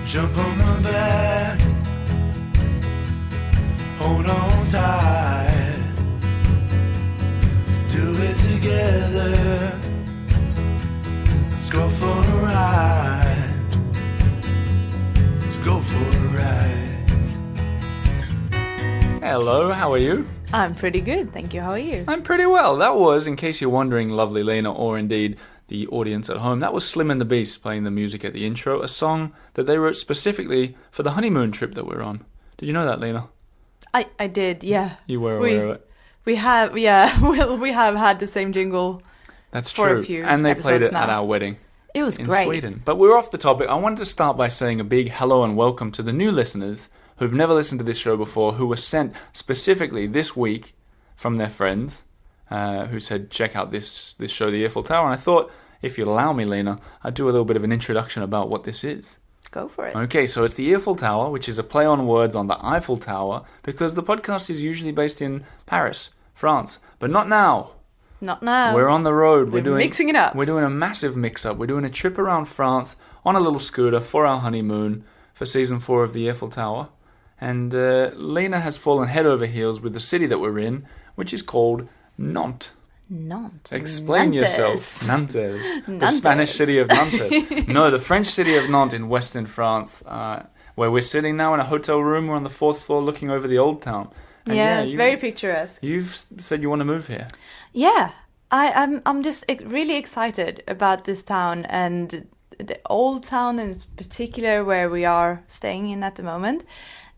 Jump on my back, hold on tight. Let's do it together. Let's go for a ride. Let's go for a ride. Hello, how are you? I'm pretty good, thank you. How are you? I'm pretty well. That was, in case you're wondering, lovely Lena, or indeed the audience at home, that was Slim and the Beast playing the music at the intro, a song that they wrote specifically for the honeymoon trip that we're on. Did you know that, Lena? I did, yeah. You were aware of it? We have, yeah, well, we have had the same jingle. That's for true. A few and they played it now. at our wedding. It was in great. Sweden. But we're off the topic. I wanted to start by saying a big hello and welcome to the new listeners who've never listened to this show before, who were sent specifically this week from their friends who said, check out this show, the Earful Tower. And I thought, if you'd allow me, Lena, I'd do a little bit of an introduction about what this is. Go for it. Okay, so it's the Earful Tower, which is a play on words on the Eiffel Tower, because the podcast is usually based in Paris, France. But not now. Not now. We're on the road. We're mixing it up. We're doing a massive mix-up. We're doing a trip around France on a little scooter for our honeymoon for season 4 of the Eiffel Tower. And Lena has fallen head over heels with the city that we're in, which is called Nantes. Nantes. Explain yourself. Nantes. The Spanish city of Nantes. No, the French city of Nantes in western France, where we're sitting now in a hotel room. We're on the 4th floor looking over the old town. And yeah, it's very picturesque. You've said you want to move here. Yeah, I'm just really excited about this town and the old town in particular where we are staying in at the moment.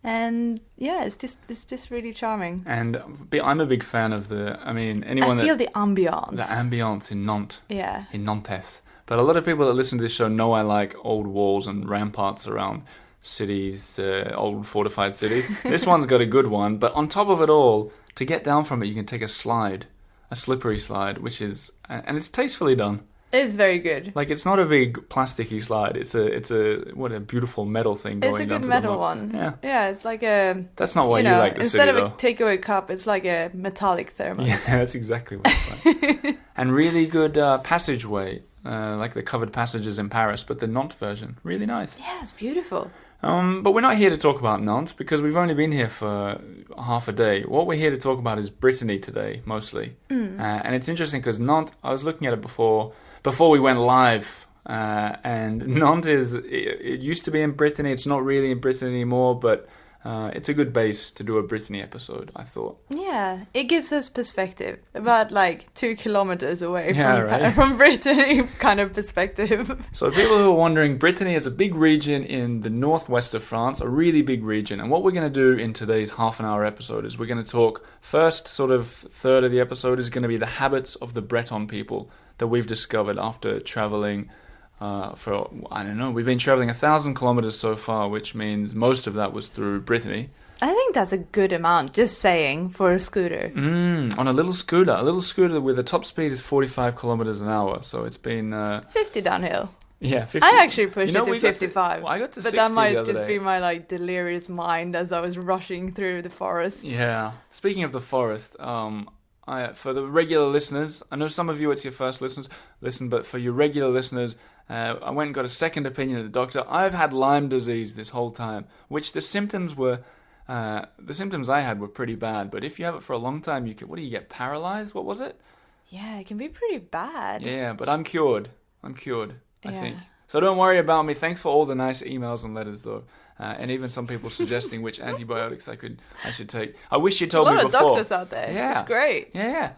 And yeah, it's just really charming. And I'm a big fan of anyone I feel the ambiance. The ambiance in Nantes. Yeah. In Nantes. But a lot of people that listen to this show know I like old walls and ramparts around cities, old fortified cities. This one's got a good one, but on top of it all, to get down from it, you can take a slide, a slippery slide, and it's tastefully done. It's very good. Like, it's not a big plasticky slide. It's a beautiful metal thing going down to the It's a good metal one. Yeah. Yeah, it's like a... That's not why you like the instead city, of though. a takeaway cup, it's like a metallic thermos. Yeah, that's exactly what it's like. And really good passageway, like the covered passages in Paris, but the Nantes version. Really nice. Yeah, it's beautiful. But we're not here to talk about Nantes, because we've only been here for half a day. What we're here to talk about is Brittany today, mostly. And it's interesting because Nantes, I was looking at it before we went live, and Nantes it used to be in Brittany. It's not really in Brittany anymore, but it's a good base to do a Brittany episode, I thought. Yeah, it gives us perspective, about like 2 kilometers away right. from Brittany kind of perspective. So people who are wondering, Brittany is a big region in the northwest of France, a really big region. And what we're going to do in today's half-an-hour episode is we're going to talk, first sort of third of the episode is going to be the habits of the Breton people that we've discovered after traveling we've been traveling 1,000 kilometers so far, which means most of that was through Brittany. I think that's a good amount, just saying, for a scooter. On a little scooter with the top speed is 45 kilometers an hour, so it's been... 50 downhill. Yeah, 50. I actually pushed it to 55. I got to 60 but that might the other just day. be my like delirious mind as I was rushing through the forest. Yeah. Speaking of the forest, for the regular listeners, I know some of you it's your first listen, but for your regular listeners, I went and got a second opinion at the doctor. I've had Lyme disease this whole time, which the symptoms I had were pretty bad. But if you have it for a long time, you get paralyzed? What was it? Yeah, it can be pretty bad. Yeah, but I'm cured. I think. So don't worry about me. Thanks for all the nice emails and letters, though. And even some people suggesting which antibiotics I should take. I wish you told me before. A lot of doctors out there. Yeah. It's great. Yeah.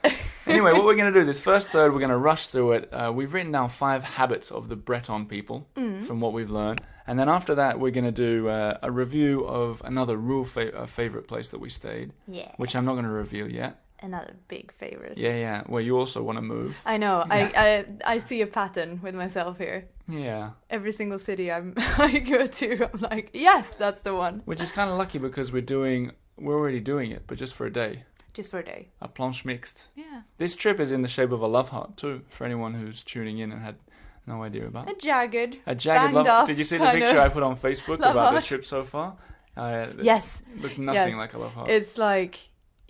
Anyway, what we're going to do, this first third, we're going to rush through it. We've written down 5 habits of the Breton people from what we've learned. And then after that, we're going to do a review of another real favorite place that we stayed. Yeah. Which I'm not going to reveal yet. Another big favorite. Yeah. Well, you also want to move. I know. Yeah. I see a pattern with myself here. Yeah. Every single city I go to, I'm like, yes, that's the one. Which is kind of lucky because we're already doing it, but just for a day. Just for a day. A planche mixte. Yeah. This trip is in the shape of a love heart too, for anyone who's tuning in and had no idea about it. A jagged love. Did you see the picture I put on Facebook about the trip so far? Yes. It looked nothing like a love heart. It's like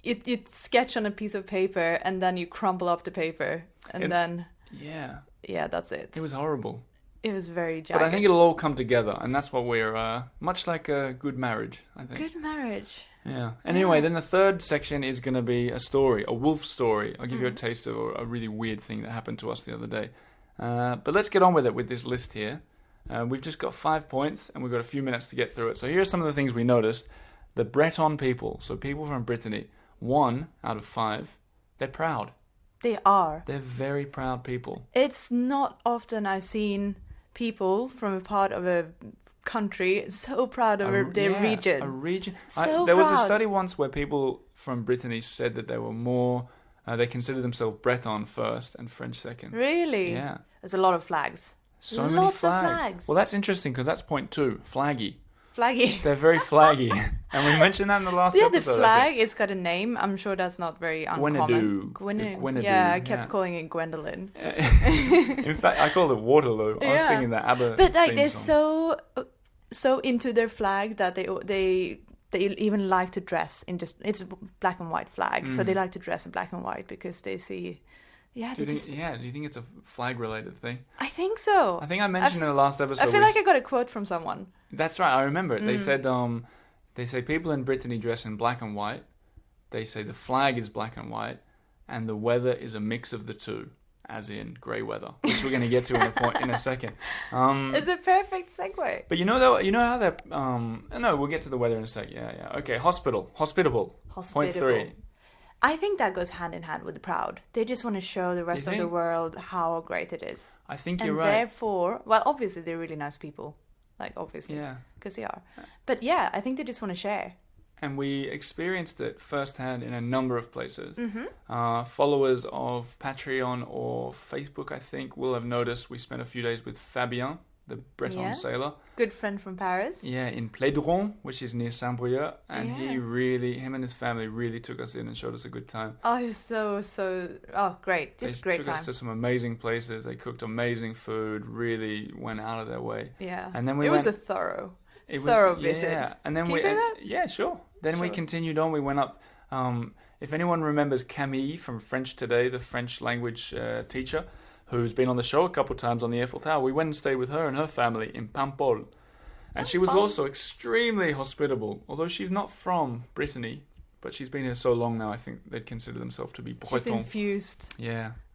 you sketch on a piece of paper and then you crumple up the paper and then yeah, that's it. It was horrible. It was very jagged. But I think it'll all come together, and that's what we're much like a good marriage, I think. Good marriage. Yeah. Anyway, then the third section is going to be a story, a wolf story. I'll give you a taste of a really weird thing that happened to us the other day. But let's get on with it with this list here. We've just got 5 points, and we've got a few minutes to get through it. So here are some of the things we noticed. The Breton people, so people from Brittany, 1 out of 5, they're proud. They are. They're very proud people. It's not often I've seen people from a part of a country so proud of their region. A region. So there was a proud. study once where people from Brittany said that they were more, they considered themselves Breton first and French second. Really? Yeah. There's a lot of flags. So many Lots flags. of flags. Well, that's interesting because that's point 2, flaggy. Flaggy. They're very flaggy. And we mentioned that in the last Yeah, episode. the flag, it's got a name. I'm sure that's not very uncommon. Gwenadu. Yeah, I kept calling it Gwendolyn. In fact, I called it Waterloo. I was singing that ABBA But like theme they're song. so into their flag that they even like to dress in just it's a black and white flag. So they like to dress in black and white because they see Do you think it's a flag related thing? I think so. I think I mentioned in the last episode. I feel like I got a quote from someone. That's right, I remember it. They said they say people in Brittany dress in black and white. They say the flag is black and white, and the weather is a mix of the two, as in grey weather, which we're going to get to in a second. It's a perfect segue. But you know how they're no, we'll get to the weather in a sec. Yeah. Okay, hospitable. Point 3. I think that goes hand in hand with the proud. They just want to show the rest of the world how great it is. I think you're and right. Therefore, well, obviously they're really nice people. Like, obviously. Yeah. Because they are. But yeah, I think they just want to share. And we experienced it firsthand in a number of places. Mm-hmm. Followers of Patreon or Facebook, I think, will have noticed we spent a few days with Fabien, the Breton sailor. Good friend from Paris. Yeah, in Plédron, which is near Saint-Brieuc. And him and his family really took us in and showed us a good time. Oh, great. Just great time. They took us to some amazing places. They cooked amazing food, really went out of their way. Yeah. And then it was a thorough visit. Yeah. And then Can you say that? Yeah, sure. Then we continued on. We went up. If anyone remembers Camille from French Today, the French language teacher, who's been on the show a couple of times on the Earful Tower, we went and stayed with her and her family in Paimpol. And she was also extremely hospitable, although she's not from Brittany, but she's been here so long now, I think they'd consider themselves to be Breton. She's infused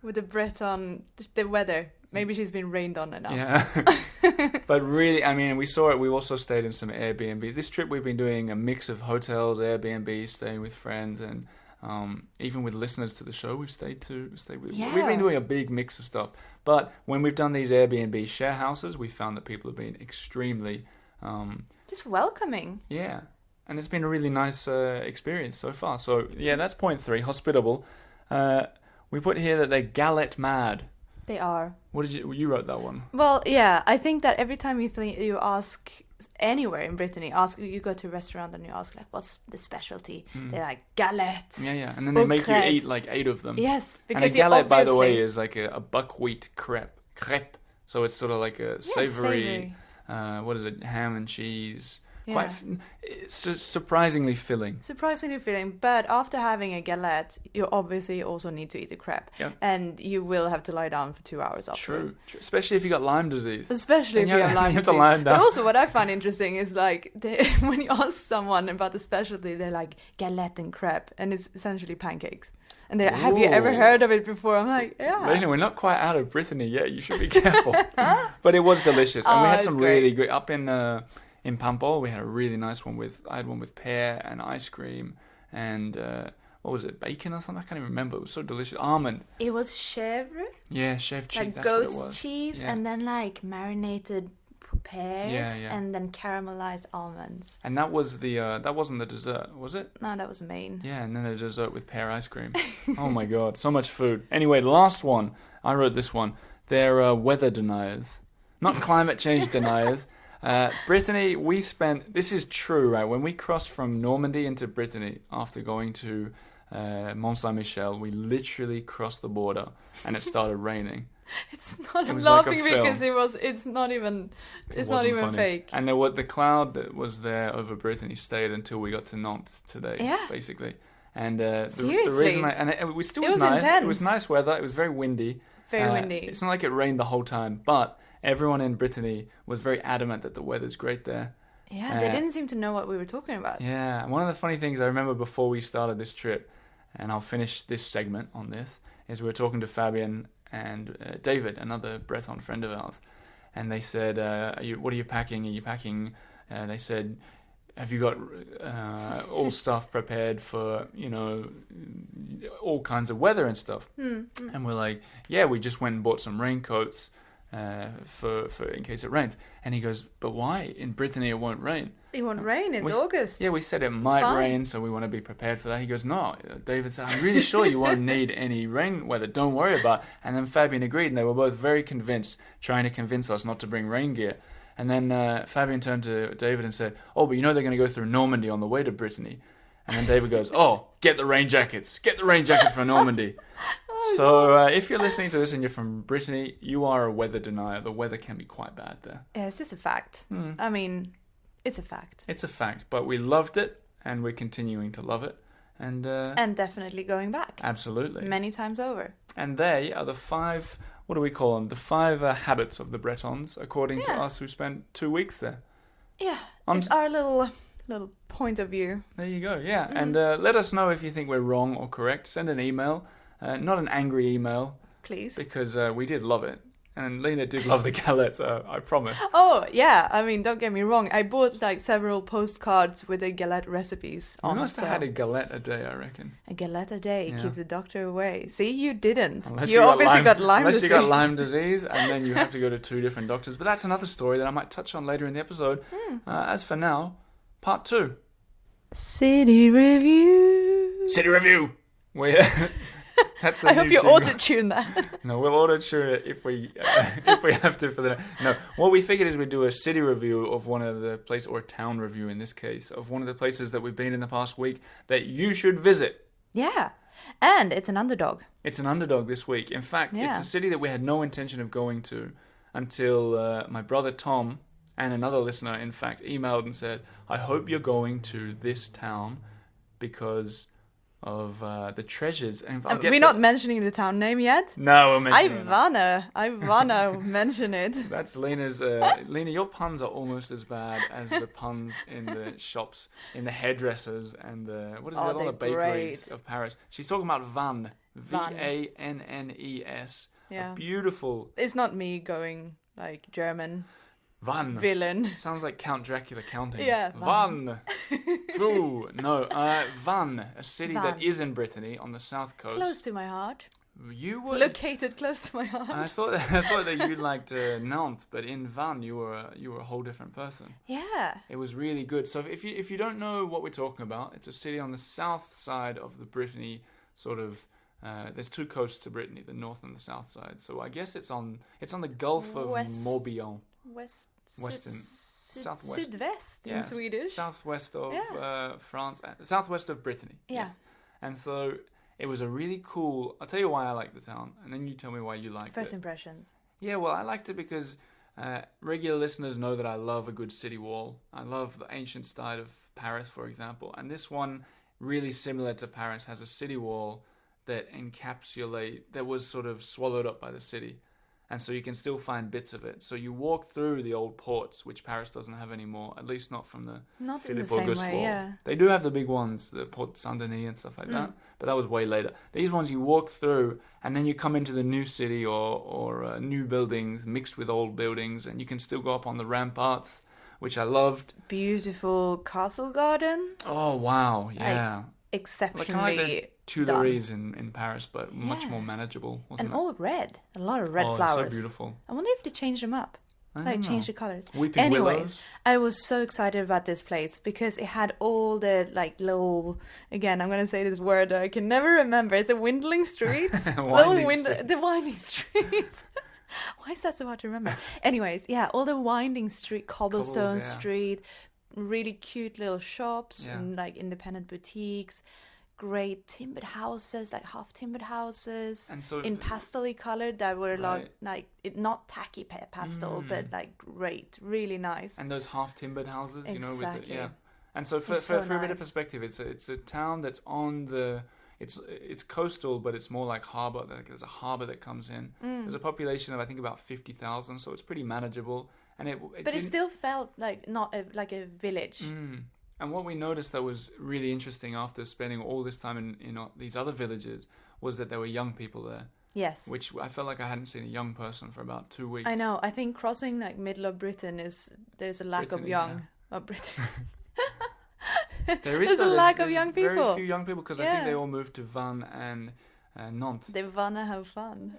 with the Breton, the weather. Maybe she's been rained on enough. Yeah. But really, I mean, we saw it. We also stayed in some Airbnb. This trip we've been doing a mix of hotels, Airbnb, staying with friends, and even with listeners to the show, we've stayed with. Yeah. We've been doing a big mix of stuff. But when we've done these Airbnb share houses, we found that people have been extremely just welcoming. Yeah, and it's been a really nice experience so far. So yeah, that's point 3. Hospitable. We put here that they're galette mad. They are. What did you wrote that one? Well, yeah, I think that every time you ask anywhere in Brittany, you go to a restaurant and you ask like, what's the specialty? They're like galette. Yeah, and then they make you eat like 8 of them. Yes, because and a galette, by the way, is like a buckwheat crepe. So it's sort of like a savory. What is it? Ham and cheese. Yeah. It's surprisingly filling. But after having a galette, you obviously also need to eat a crepe. Yeah. And you will have to lie down for 2 hours afterwards. True. Especially if you got Lyme disease. Especially if you have Lyme you have disease. to lie down. But also what I find interesting is like, when you ask someone about the specialty, they're like, galette and crepe. And it's essentially pancakes. And they're, have you ever heard of it before? I'm like, yeah. Lady, we're not quite out of Brittany yet. You should be careful. But it was delicious. And we had some really good... Up in Paimpol, we had a really nice one I had one with pear and ice cream and what was it, bacon or something? I can't even remember. It was so delicious. Almond. It was chèvre. Yeah, chèvre cheese. Like that's what it was. goat cheese and then like marinated pears and then caramelized almonds. And that was that wasn't the dessert, was it? No, that was main. Yeah, and then a dessert with pear ice cream. Oh my god, so much food. Anyway, the last one, I wrote this one. They're weather deniers, not climate change deniers. Brittany, this is true, right? When we crossed from Normandy into Brittany after going to Mont Saint-Michel, we literally crossed the border and it started raining. I'm laughing because it's not even funny. fake. And the cloud that was there over Brittany stayed until we got to Nantes today, basically. And the reason it was nice. Intense. It was nice weather. It was very windy. Very windy. It's not like it rained the whole time, but everyone in Brittany was very adamant that the weather's great there. Yeah, they didn't seem to know what we were talking about. Yeah, one of the funny things I remember before we started this trip, and I'll finish this segment on this, is we were talking to Fabian and David, another Breton friend of ours, and they said, what are you packing? Are you packing? They said, have you got all stuff prepared for, all kinds of weather and stuff? And we're like, yeah, we just went and bought some raincoats for in case it rains. And he goes, but why? In Brittany it won't rain. It won't rain, it's August. Yeah, we said it might rain, so we want to be prepared for that. He goes, no. David said, I'm really sure you won't need any rain weather. Don't worry about it. And then Fabian agreed, and they were both very convinced, trying to convince us not to bring rain gear. And then Fabian turned to David and said, oh, but they're going to go through Normandy on the way to Brittany. And then David goes, oh, get the rain jackets. Get the rain jacket for Normandy. If you're listening to this and you're from Brittany, you are a weather denier. The weather can be quite bad there. Yeah, it's just a fact. I mean, it's a fact. It's a fact, but we loved it, and we're continuing to love it. And definitely going back. Absolutely. Many times over. And they are the 5, what do we call them? The 5 habits of the Bretons, according to us who spent 2 weeks there. Yeah, it's our little point of view. There you go, yeah. And let us know if you think we're wrong or correct. Send an email, not an angry email. Please. Because we did love it. And Lena did love the galette, I promise. Oh, yeah. I mean, don't get me wrong. I bought several postcards with the galette recipes on. You must have had a galette a day, I reckon. A galette a day keeps the doctor away. See, you didn't. Unless you obviously got Lyme disease. Unless you got Lyme disease, and then you have to go to 2 different doctors. But that's another story that I might touch on later in the episode. As for now, part 2. City Review. City Review! That's I hope you auto-tune that. No, we'll auto-tune it if we have to for the... No, what we figured is we'd do a city review of one of the places, or a town review in this case, of one of the places that we've been in the past week that you should visit. Yeah, and it's an underdog. It's an underdog this week. In fact, it's a city that we had no intention of going to until my brother Tom and another listener, in fact, emailed and said, I hope you're going to this town because of the treasures. And we're not mentioning the town name yet? No, we'll mention it. I wanna mention it. That's Lena's... Lena, your puns are almost as bad as the puns in the shops, in the hairdressers and the... What is the other one? The bakeries of Paris. She's talking about Vannes. Vannes. Yeah. A beautiful... It's not me going German... Vannes. Villain. Sounds like Count Dracula counting. Yeah. Vannes. 2. No, Vannes, a city that is in Brittany on the south coast. Close to my heart. You were located close to my heart. I thought that you liked Nantes, but in Vannes you were a whole different person. Yeah. It was really good. So if you don't know what we're talking about, it's a city on the south side of the Brittany sort of. There's 2 coasts to Brittany, the north and the south side. So I guess it's on the Gulf of Morbihan. Sydwest in Swedish. Southwest of France, southwest of Brittany. Yeah. Yes. And so it was a really cool... I'll tell you why I like the town, and then you tell me why you liked it. First impressions. Yeah, well, I liked it because regular listeners know that I love a good city wall. I love the ancient style of Paris, for example. And this one, really similar to Paris, has a city wall that was sort of swallowed up by the city. And so you can still find bits of it. So you walk through the old ports, which Paris doesn't have anymore, at least not from the Philippe Auguste wall. Yeah. They do have the big ones, the Port Saint-Denis and stuff like that, but that was way later. These ones you walk through, and then you come into the new city or new buildings mixed with old buildings, and you can still go up on the ramparts, which I loved. Beautiful castle garden. Oh, wow, yeah. Exceptionally Tuileries in Paris, but much more manageable, wasn't it? And all red. A lot of red flowers. So beautiful. I wonder if they changed them up. Change the colors. Weeping willows. I was so excited about this place because it had all the little... Again, I'm going to say this word I can never remember. Is it windling streets? The winding streets. Why is that so hard to remember? Anyways, all the winding street, cobblestone street, really cute little shops and independent boutiques. Great timbered houses, half timbered houses, and so in pastel-y colored that were not tacky pastel, but great, really nice. And those half timbered houses, exactly. And so for a bit of perspective, it's a town that's on the it's coastal, but it's more like harbour. Like there's a harbour that comes in. There's a population of I think about 50,000, so it's pretty manageable. And but it still felt like not like a village. And what we noticed that was really interesting after spending all this time in these other villages was that there were young people there. Yes. Which I felt like I hadn't seen a young person for about 2 weeks. I know. I think crossing like middle of Britain there's a lack of young. Yeah. Britain. There's a lack of young people. Very few young people because I think they all moved to Vannes and Nantes. They wanna have fun.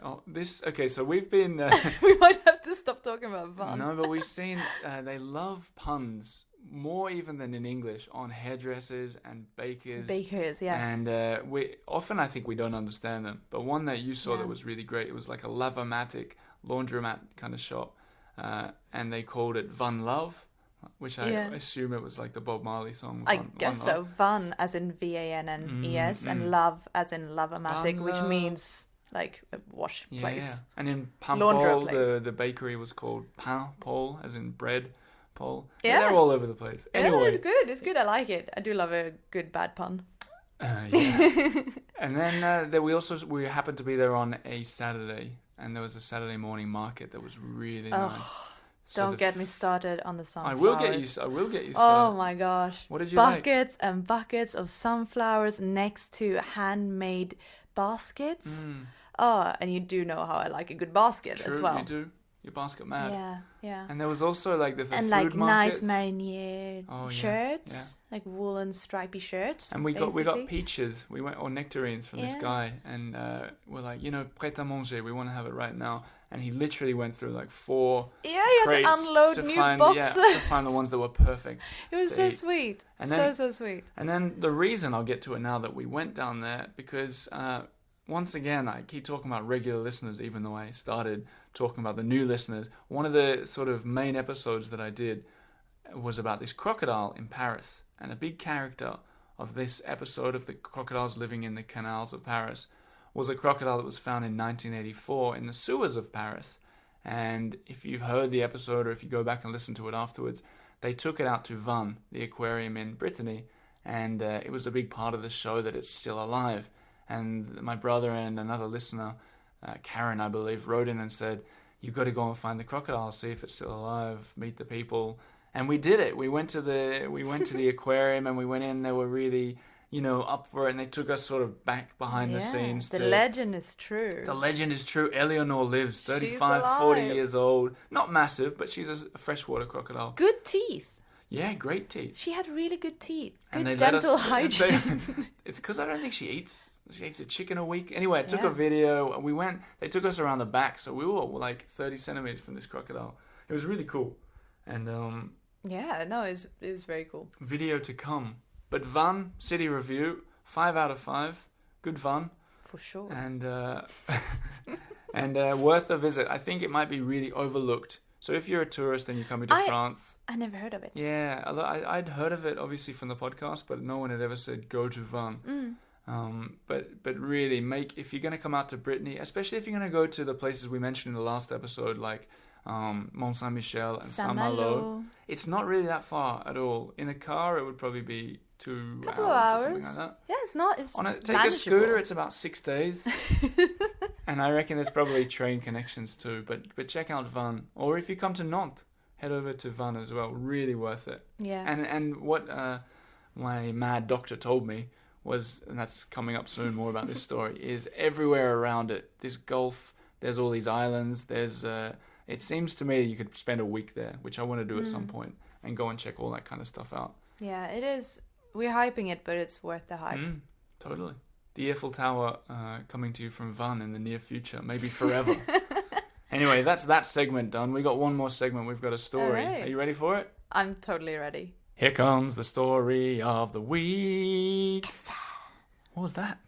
So we've been... we might have to stop talking about fun. No, but we've seen... they love puns more even than in English on hairdressers and bakers. Bakers, yes. And we often I think we don't understand them. But one that you saw that was really great, it was like a lavomatic laundromat kind of shop. And they called it Van Love, which I assume it was like the Bob Marley song. I guess so. Van as in VANNES and love as in lavomatic, which means like a wash place. Yeah. And in Paimpol, the bakery was called Paimpol, as in bread. Pole. Yeah, they're all over the place. Anyway, it's good. It's good. I like it. I do love a good bad pun. And then we happened to be there on a Saturday, and there was a Saturday morning market that was really nice. Don't get me started on the sunflowers. I will get you started. Oh my gosh! What did you buckets and buckets of sunflowers next to handmade baskets. Oh, and you do know how I like a good basket as well. You do. You're basket mad. Yeah. And there was also like the food like markets. Nice marinier shirts, like woolen stripy shirts. And we got peaches. We went nectarines from this guy, and we're like, prêt à manger. We want to have it right now. And he literally went through like 4 he had to unload new boxes to find the ones that were perfect. It was so sweet, and then, so sweet. And then the reason I'll get to it now that we went down there because. Once again, I keep talking about regular listeners, even though I started talking about the new listeners. One of the sort of main episodes that I did was about this crocodile in Paris. And a big character of this episode of the crocodiles living in the canals of Paris was a crocodile that was found in 1984 in the sewers of Paris. And if you've heard the episode or if you go back and listen to it afterwards, they took it out to Vannes, the aquarium in Brittany. And it was a big part of the show that it's still alive. And my brother and another listener, Karen, I believe, wrote in and said, "You've got to go and find the crocodile, see if it's still alive, meet the people." And we did it. We went to the aquarium and we went in. They were really, up for it, and they took us sort of back behind the scenes. The legend is true. The legend is true. Eleanor lives, 35, 40 years old. Not massive, but she's a freshwater crocodile. Good teeth. Yeah, great teeth. She had really good teeth. Good dental hygiene. It's because I don't think she eats a chicken a week. Anyway, I took a video. They took us around the back, so we were like 30 centimeters from this crocodile. It was really cool. And it was very cool. Video to come. But Vannes, city review, 5 out of 5. Good Vannes. For sure. And worth a visit. I think it might be really overlooked. So if you're a tourist and you're coming to France... I never heard of it. Yeah, I'd heard of it, obviously, from the podcast, but no one had ever said, go to Vannes. But really, if you're going to come out to Brittany, especially if you're going to go to the places we mentioned in the last episode, like Mont Saint-Michel and Saint-Malo, it's not really that far at all. In a car, it would probably be 2 hours or something like that. Yeah, it's not. It's take a scooter, it's about 6 days. And I reckon there's probably train connections too. But check out Vannes. Or if you come to Nantes, head over to Vannes as well. Really worth it. Yeah. And what my mad doctor told me was, and that's coming up soon more about this story, is everywhere around it, this Gulf, there's all these islands, there's... it seems to me that you could spend a week there, which I want to do at some point, and go and check all that kind of stuff out. Yeah, it is. We're hyping it, but it's worth the hype. Totally. The Earful Tower coming to you from Vannes in the near future, maybe forever. Anyway, that's that segment done. We got one more segment. We've got a story. Right. Are you ready for it? I'm totally ready. Here comes the story of the week. Kazam. What was that?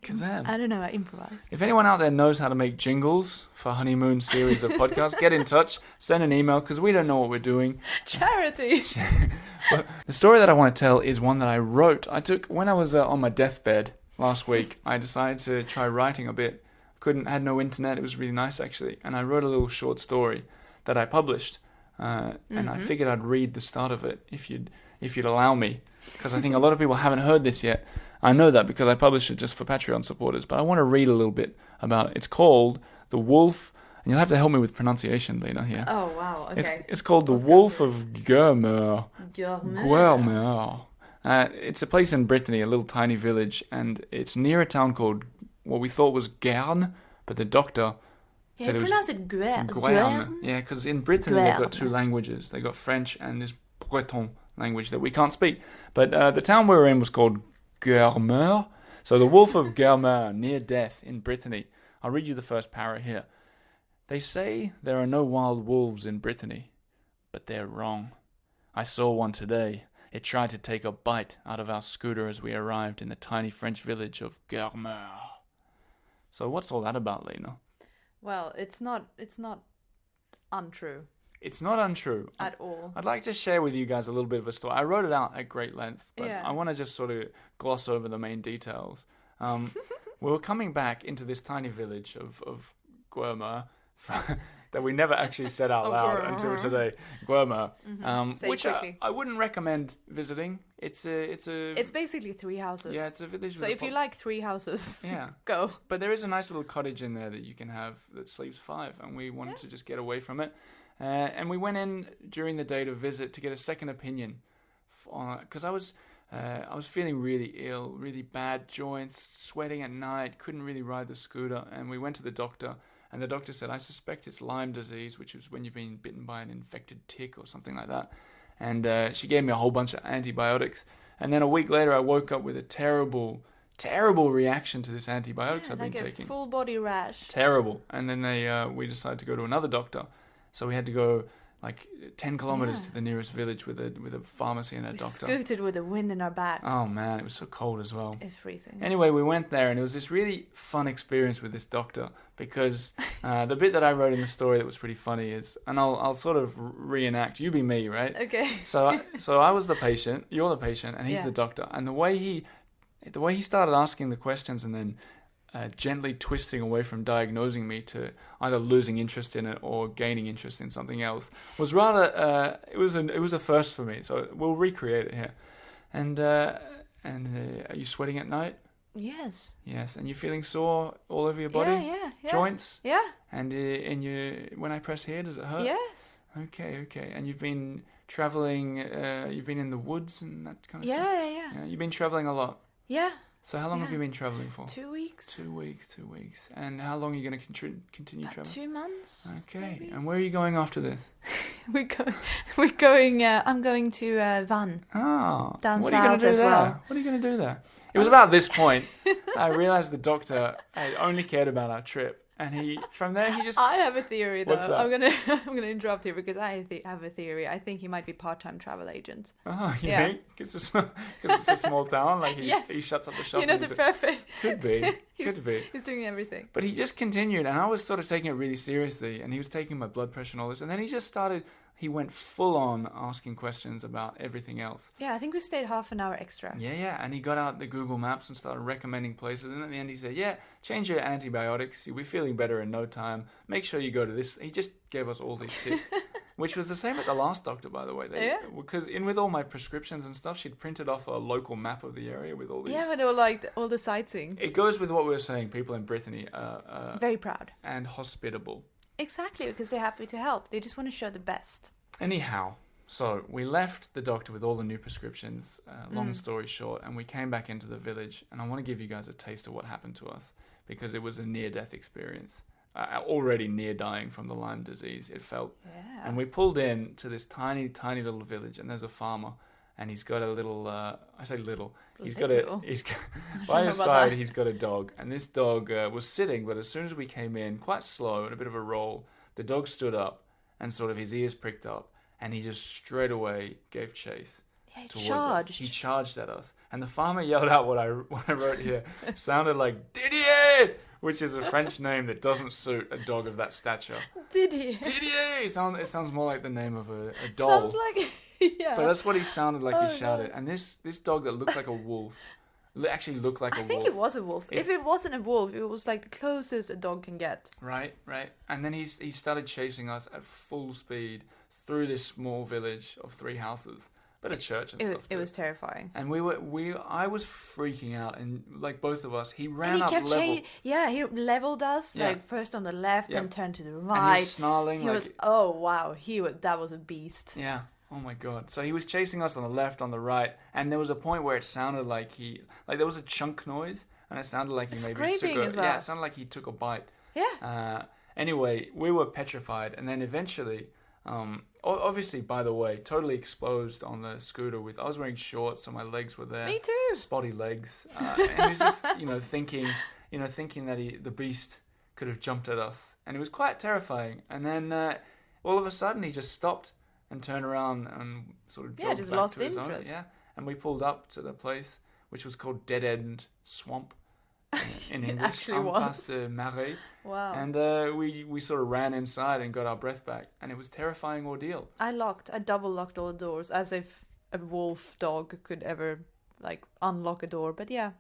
Kazam. I don't know. I improvised. If anyone out there knows how to make jingles for Honeymoon series of podcasts, get in touch. Send an email because we don't know what we're doing. Charity. But the story that I want to tell is one that I wrote. When I was on my deathbed last week, I decided to try writing a bit. Had no internet. It was really nice actually, and I wrote a little short story that I published. And I figured I'd read the start of it if you'd allow me, because I think a lot of people haven't heard this yet. I know that because I publish it just for Patreon supporters, but I want to read a little bit about it. It's called The Wolf, and you'll have to help me with pronunciation, Lena, here. Oh, wow, okay. It's called The Wolf of Guermeur. Guermeur. It's a place in Brittany, a little tiny village, and it's near a town called what we thought was Guern, but the doctor said it was pronounce it Guern. Guern. Yeah, because in Brittany they've got two languages. They've got French and this Breton language that we can't speak. But the town we were in was called Guermeur. So the Wolf of Guermeur, near death in Brittany. I'll read you the first para here. They say there are no wild wolves in Brittany, but they're wrong. I saw one today. It tried to take a bite out of our scooter as we arrived in the tiny French village of Guermeur. So what's all that about, Lena? Well, it's not untrue. It's not untrue. At all. I'd like to share with you guys a little bit of a story. I wrote it out at great length, but Yeah. I want to just sort of gloss over the main details. We were coming back into this tiny village of Guermeur that we never actually said out loud until today. Guermeur, which I wouldn't recommend visiting. It's basically 3 houses. Yeah, it's a village. So if you like 3 houses, yeah, go. But there is a nice little cottage in there that you can have that sleeps 5, and we wanted to just get away from it. And we went in during the day to visit to get a second opinion, because I was feeling really ill, really bad joints, sweating at night, couldn't really ride the scooter, and we went to the doctor, and the doctor said, I suspect it's Lyme disease, which is when you've been bitten by an infected tick or something like that. And she gave me a whole bunch of antibiotics, and then a week later I woke up with a terrible reaction to this antibiotics I've been taking. Like a full body rash. Terrible. And then we decided to go to another doctor. So we had to go like 10 kilometers to the nearest village with a pharmacy and a doctor. Scooted with the wind in our back. Oh man, it was so cold as well. It's freezing. Anyway, we went there and it was this really fun experience with this doctor because the bit that I wrote in the story that was pretty funny is, and I'll sort of reenact. You be me, right? Okay. So I was the patient, you're the patient, and he's the doctor. And the way he started asking the questions and then gently twisting away from diagnosing me to either losing interest in it or gaining interest in something else was rather it was a first for me. So we'll recreate it here. And are you sweating at night? Yes. Yes. And you feeling sore all over your body? Yeah. Joints? Yeah. And when I press here, does it hurt? Yes. Okay. And you've been traveling. You've been in the woods and that kind of stuff. Yeah. You've been traveling a lot. Yeah. So how long have you been traveling for? 2 weeks. 2 weeks. And how long are you going to continue traveling? 2 months. Okay. Maybe. And where are you going after this? We're going. I'm going to Van. Oh. Down what are you going south to do as there? well. What are you going to do there? It was about this point I realized the doctor had only cared about our trip. And from there he just... I have a theory, though. What's that? I'm gonna interrupt here because I have a theory. I think he might be part-time travel agent. Oh, you think? Because it's a small town? Like Yes. he shuts up the shop. You know, the perfect... Could be. He's doing everything. But he just continued, and I was sort of taking it really seriously, and he was taking my blood pressure and all this, and then he went full on asking questions about everything else. Yeah, I think we stayed half an hour extra. Yeah, and he got out the Google Maps and started recommending places, and at the end he said, change your antibiotics, you'll be feeling better in no time, make sure you go to this. He just gave us all these tips, which was the same at the last doctor, by the way. Because with all my prescriptions and stuff, she'd printed off a local map of the area with all these... Yeah, but all like all the sightseeing. It goes with what we were saying, people in Brittany are very proud. And hospitable. Exactly, because they're happy to help. They just want to show the best. Anyhow, so we left the doctor with all the new prescriptions, long story short, and we came back into the village, and I want to give you guys a taste of what happened to us, because it was a near-death experience. Already near dying from the Lyme disease, it felt. Yeah. And we pulled in to this tiny, tiny little village, and there's a farmer, and he's got a little, I say little, he's got by his side, he's got a dog, and this dog was sitting, but as soon as we came in, quite slow and a bit of a roll, the dog stood up, and sort of his ears pricked up, and he just straight away gave chase. Yeah, he towards charged. us. He charged at us, and the farmer yelled out what I wrote here. Sounded like Didier, which is a French name that doesn't suit a dog of that stature. Didier. It sounds more like the name of a doll. Sounds like yeah. But that's what he sounded like. He shouted, no. and this dog that looked like a wolf. Actually looked like a wolf. I think it was a wolf. If it wasn't a wolf, it was like the closest a dog can get. Right. And then he started chasing us at full speed through this small village of 3 houses. but a church and It, stuff it too. was terrifying. And I was freaking out, and like both of us, he ran And he up kept level. he leveled us Yeah. like first on the left Yeah. and turned to the And he right. was snarling He like, was that was a beast. yeah. Oh my god. So he was chasing us on the left, on the right, and there was a point where it sounded like there was a chunk noise, and it sounded like he maybe took Scraping as well. Yeah, it sounded like he took a bite. Yeah. Anyway, we were petrified, and then eventually, obviously, by the way, totally exposed on the scooter I was wearing shorts, so my legs were there. Me too. Spotty legs. And he was just, thinking that the beast could have jumped at us. And it was quite terrifying. And then all of a sudden he just stopped and turned around and sort of jogged just back lost to his own. interest. Yeah. And we pulled up to the place, which was called Dead End Swamp in English. actually was. Impasse de Marais. Wow. And we sort of ran inside and got our breath back. And it was a terrifying ordeal. I double locked all the doors as if a wolf dog could ever like unlock a door. But yeah,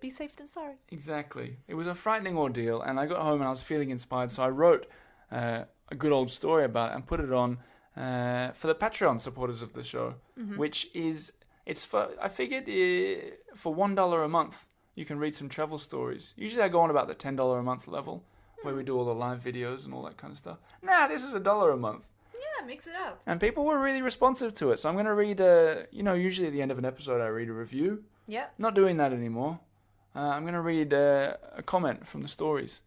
be safe than sorry. Exactly. It was a frightening ordeal, and I got home and I was feeling inspired, so I wrote a good old story about it and put it on for the Patreon supporters of the show, which is, I figured for $1 a month, you can read some travel stories. Usually I go on about the $10 a month level, where we do all the live videos and all that kind of stuff. Nah, this is $1 a month. Yeah, mix it up. And people were really responsive to it, so I'm going to read, usually at the end of an episode I read a review. Yeah. Not doing that anymore. I'm going to read a comment from the stories.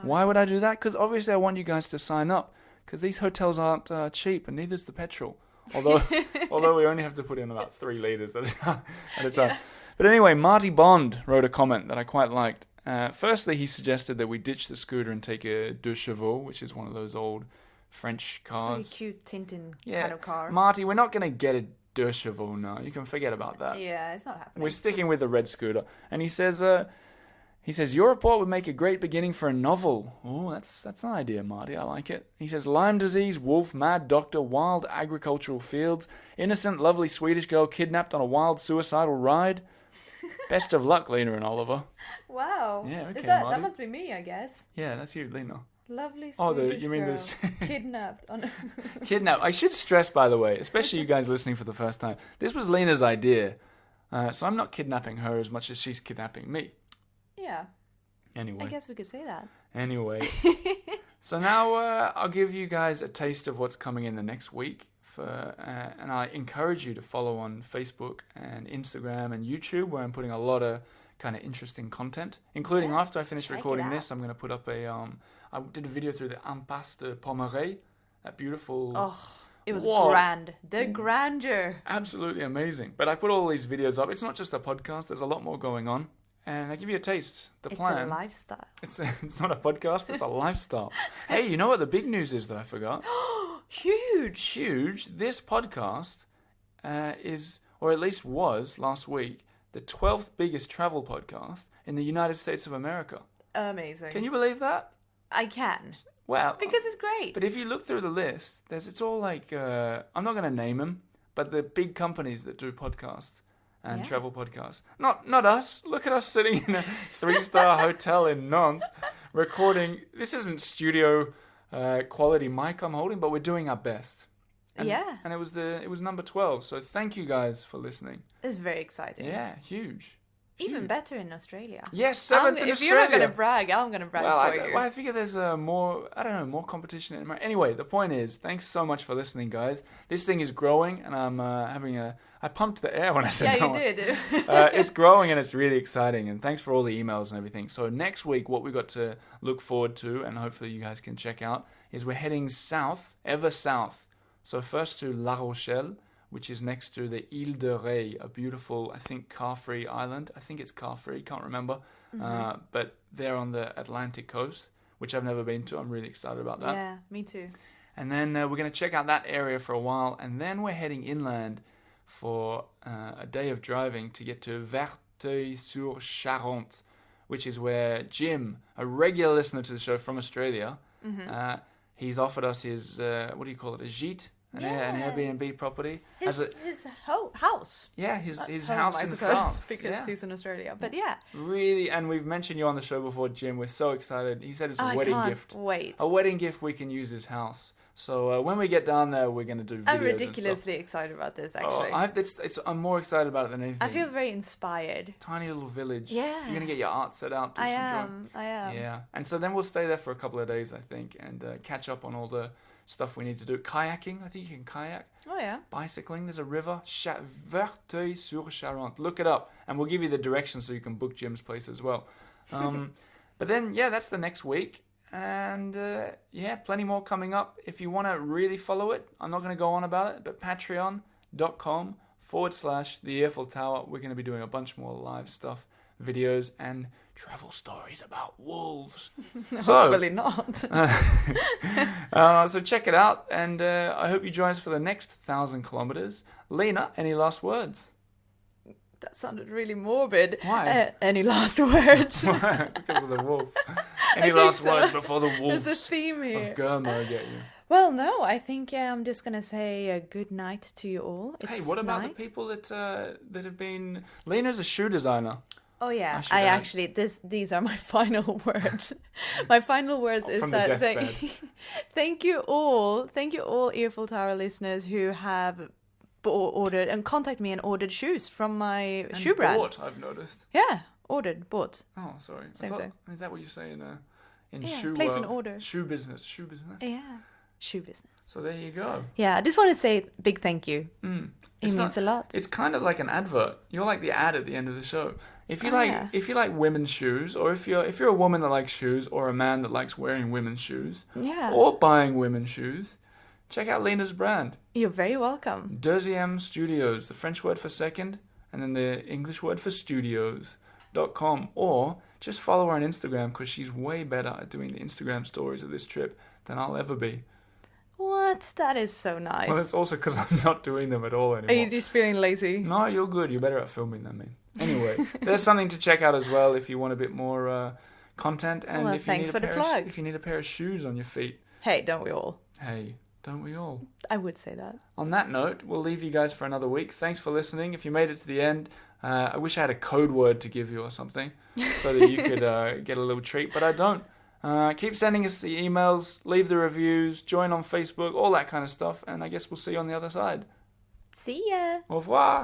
Why would I do that? Because obviously I want you guys to sign up, because these hotels aren't cheap, and neither's the petrol. Although we only have to put in about 3 litres at a time. Yeah. But anyway, Marty Bond wrote a comment that I quite liked. Firstly, he suggested that we ditch the scooter and take a deux chevaux, which is one of those old French cars. It's like a cute Tintin kind of car. Marty, we're not going to get a deux chevaux now. You can forget about that. Yeah, it's not happening. We're sticking with the red scooter. And he says, your report would make a great beginning for a novel. Oh, that's an idea, Marty. I like it. He says, Lyme disease, wolf, mad doctor, wild agricultural fields, innocent, lovely Swedish girl kidnapped on a wild suicidal ride. Best of luck, Lena and Oliver. Wow. Yeah, okay, that Marty. must be me, I guess. Yeah, that's you, Lena. Lovely Swedish Oh, you mean girl this? kidnapped on a... Kidnap. I should stress, by the way, especially you guys listening for the first time, this was Lena's idea. So I'm not kidnapping her as much as she's kidnapping me. Yeah. Anyway. I guess we could say that. Anyway. So now I'll give you guys a taste of what's coming in the next week. And I encourage you to follow on Facebook and Instagram and YouTube, where I'm putting a lot of kind of interesting content, including after I finish recording this, I'm going to put up I did a video through the Impasse de Marais, that beautiful... Oh, it was Whoa. grand. The grandeur. Absolutely amazing. But I put all these videos up. It's not just a podcast. There's a lot more going on. And I give you a taste. The plan. It's a lifestyle. It's not a podcast. It's a lifestyle. Hey, you know what the big news is that I forgot? Huge. This podcast is, or at least was last week, the 12th biggest travel podcast in the United States of America. Amazing. Can you believe that? I can. Well, Because it's great. but if you look through the list, it's all like, I'm not going to name them, but the big companies that do podcasts and travel podcasts. Not us. Look at us sitting in a 3-star hotel in Nantes recording. This isn't studio quality mic I'm holding, but we're doing our best. And, Yeah. And it was number 12. So thank you guys for listening. It's very exciting. Yeah, huge. Even better in Australia. Yes, 7th in If Australia. you're not going to brag, I'm going to brag for you. I figure there's more competition in America. Anyway, the point is, thanks so much for listening, guys. This thing is growing, and I'm I pumped the air when I said Yeah, that you did. It's growing, and it's really exciting, and thanks for all the emails and everything. So next week, what we got to look forward to, and hopefully you guys can check out, is we're heading south, ever south. So first to La Rochelle, which is next to the Ile de Ré, a beautiful, I think, car-free island. I think it's car-free, can't remember. But they're on the Atlantic coast, which I've never been to. I'm really excited about that. Yeah, me too. And then we're going to check out that area for a while, and then we're heading inland for a day of driving to get to Verteuil-sur-Charente, which is where Jim, a regular listener to the show from Australia, he's offered us his, what do you call it, a gîte? An Airbnb property. His house. Yeah, his Home, house I in suppose, France. because he's in Australia. But yeah. Really, and we've mentioned you on the show before, Jim. We're so excited. He said it's a I wedding can't gift. wait. A wedding gift we can use his house. So when we get down there, we're going to do videos. I'm ridiculously excited about this, actually. I'm more excited about it than anything. I feel very inspired. Tiny little village. Yeah. You're going to get your art set out. Do I some am. Yeah. And so then we'll stay there for a couple of days, I think, and catch up on all the stuff we need to do. Kayaking. I think you can kayak. Oh, yeah. Bicycling. There's a river. Verteuil-sur-Charente. Look it up. And we'll give you the directions so you can book Jim's place as well. But then, yeah, that's the next week. And plenty more coming up. If you want to really follow it, I'm not going to go on about it, but patreon.com/the Earful Tower. We're going to be doing a bunch more live stuff, videos, and travel stories about wolves. Hopefully not. So check it out, and I hope you join us for the next 1,000 kilometers. Lena, any last words? That sounded really morbid. Why? Any last words? Because of the wolf. Any last words before the wolves There's a theme here. of Gurmo get you? Well, no, I think I'm just going to say a good night to you all. Hey, what about the people that have been... Lena's a shoe designer. Oh, yeah. I actually, these are my final words. My final words is From the that... deathbed. Thank you all, Earful Tower listeners who have ordered and contacted me and ordered shoes from my shoe brand. Bought, I've noticed. Yeah, bought. Oh, sorry. Same. Is that what you say in Yeah, shoe place world? an order. Shoe business. Yeah, shoe business. So there you go. Yeah, I just want to say a big thank you. It It's means a lot. It's kind of like an advert. You're like the ad at the end of the show. If you if you like women's shoes, or if you're a woman that likes shoes, or a man that likes wearing women's shoes, Yeah. or buying women's shoes, check out Lena's brand. You're very welcome. Deuxième Studios, the French word for second, and then the English word for studios.com. Or just follow her on Instagram, because she's way better at doing the Instagram stories of this trip than I'll ever be. What? That is so nice. Well, it's also because I'm not doing them at all anymore. Are you just feeling lazy? No, you're good. You're better at filming than me. Anyway, there's something to check out as well if you want a bit more content. And Well, if you thanks need for the plug. if you need a pair of shoes on your feet. Hey, don't we all? Hey, don't we all? I would say that. On that note, we'll leave you guys for another week. Thanks for listening. If you made it to the end, I wish I had a code word to give you or something so that you could get a little treat, but I don't. Keep sending us the emails, leave the reviews, join on Facebook, all that kind of stuff, and I guess we'll see you on the other side. See ya. Au revoir.